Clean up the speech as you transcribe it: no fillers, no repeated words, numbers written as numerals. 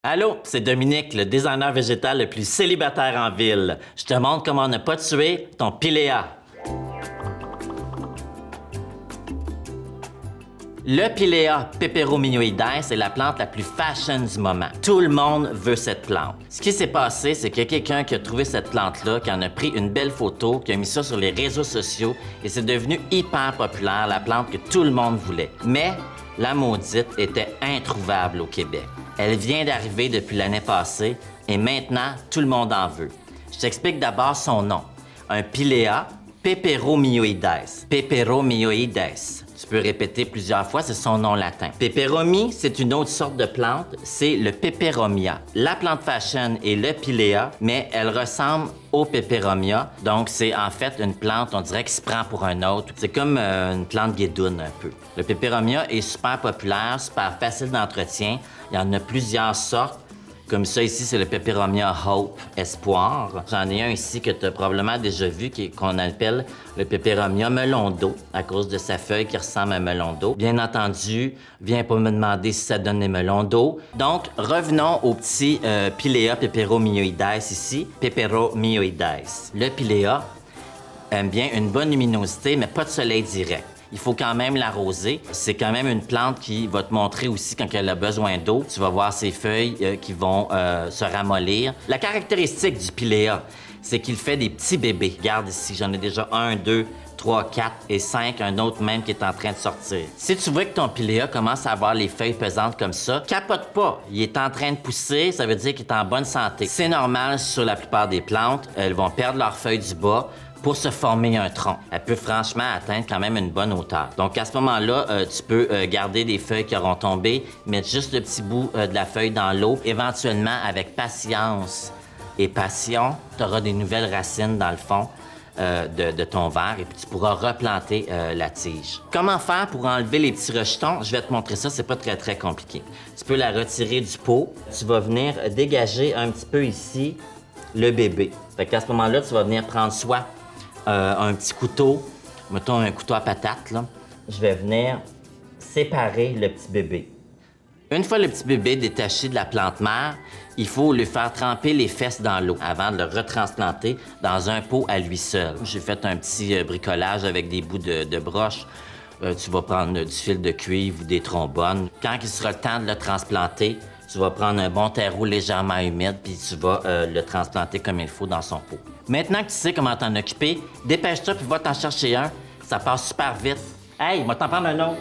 Allô, c'est Dominique, le designer végétal le plus célibataire en ville. Je te montre comment ne pas tuer ton piléa. Le Pilea peperomioides est la plante la plus fashion du moment. Tout le monde veut cette plante. Ce qui s'est passé, c'est qu'il y a quelqu'un qui a trouvé cette plante-là, qui en a pris une belle photo, qui a mis ça sur les réseaux sociaux et c'est devenu hyper populaire, la plante que tout le monde voulait. Mais la maudite était introuvable au Québec. Elle vient d'arriver depuis l'année passée et maintenant, tout le monde en veut. Je t'explique d'abord son nom. Un Pilea peperomioides. Peperomioides. Tu peux répéter plusieurs fois, c'est son nom latin. Peperomie, c'est une autre sorte de plante, c'est le peperomia. La plante fashion est le pilea, mais elle ressemble au peperomia, donc c'est en fait une plante, on dirait, qui se prend pour un autre. C'est comme une plante guédoune un peu. Le peperomia est super populaire, super facile d'entretien. Il y en a plusieurs sortes. Comme ça, ici, c'est le Peperomia Hope Espoir. J'en ai un ici que tu as probablement déjà vu, qu'on appelle le Peperomia melon d'eau, à cause de sa feuille qui ressemble à un melon d'eau. Bien entendu, viens pas me demander si ça donne des melons d'eau. Donc, revenons au petit Pilea peperomioides ici, peperomioides. Le Pilea aime bien une bonne luminosité, mais pas de soleil direct. Il faut quand même l'arroser. C'est quand même une plante qui va te montrer aussi quand elle a besoin d'eau. Tu vas voir ses feuilles qui vont se ramollir. La caractéristique du Pilea, c'est qu'il fait des petits bébés. Regarde ici, j'en ai déjà 1, 2, 3, 4 et 5, un autre même qui est en train de sortir. Si tu vois que ton Pilea commence à avoir les feuilles pesantes comme ça, capote pas. Il est en train de pousser, ça veut dire qu'il est en bonne santé. C'est normal sur la plupart des plantes. Elles vont perdre leurs feuilles du bas pour se former un tronc. Elle peut franchement atteindre quand même une bonne hauteur. Donc à ce moment-là, tu peux garder des feuilles qui auront tombé, mettre juste le petit bout de la feuille dans l'eau. Éventuellement, avec patience et passion, tu auras des nouvelles racines dans le fond de ton verre et puis tu pourras replanter la tige. Comment faire pour enlever les petits rejetons? Je vais te montrer ça, c'est pas très compliqué. Tu peux la retirer du pot. Tu vas venir dégager un petit peu ici le bébé. Fait qu'à ce moment-là, tu vas venir prendre soit un petit couteau, mettons un couteau à patate, là. Je vais venir séparer le petit bébé. Une fois le petit bébé détaché de la plante mère, il faut lui faire tremper les fesses dans l'eau avant de le retransplanter dans un pot à lui seul. J'ai fait un petit bricolage avec des bouts de broche. Tu vas prendre du fil de cuivre ou des trombones. Quand il sera le temps de le transplanter, tu vas prendre un bon terreau légèrement humide puis tu vas le transplanter comme il faut dans son pot. Maintenant que tu sais comment t'en occuper, dépêche-toi puis va t'en chercher un. Ça passe super vite. Hey, va t'en prendre un autre.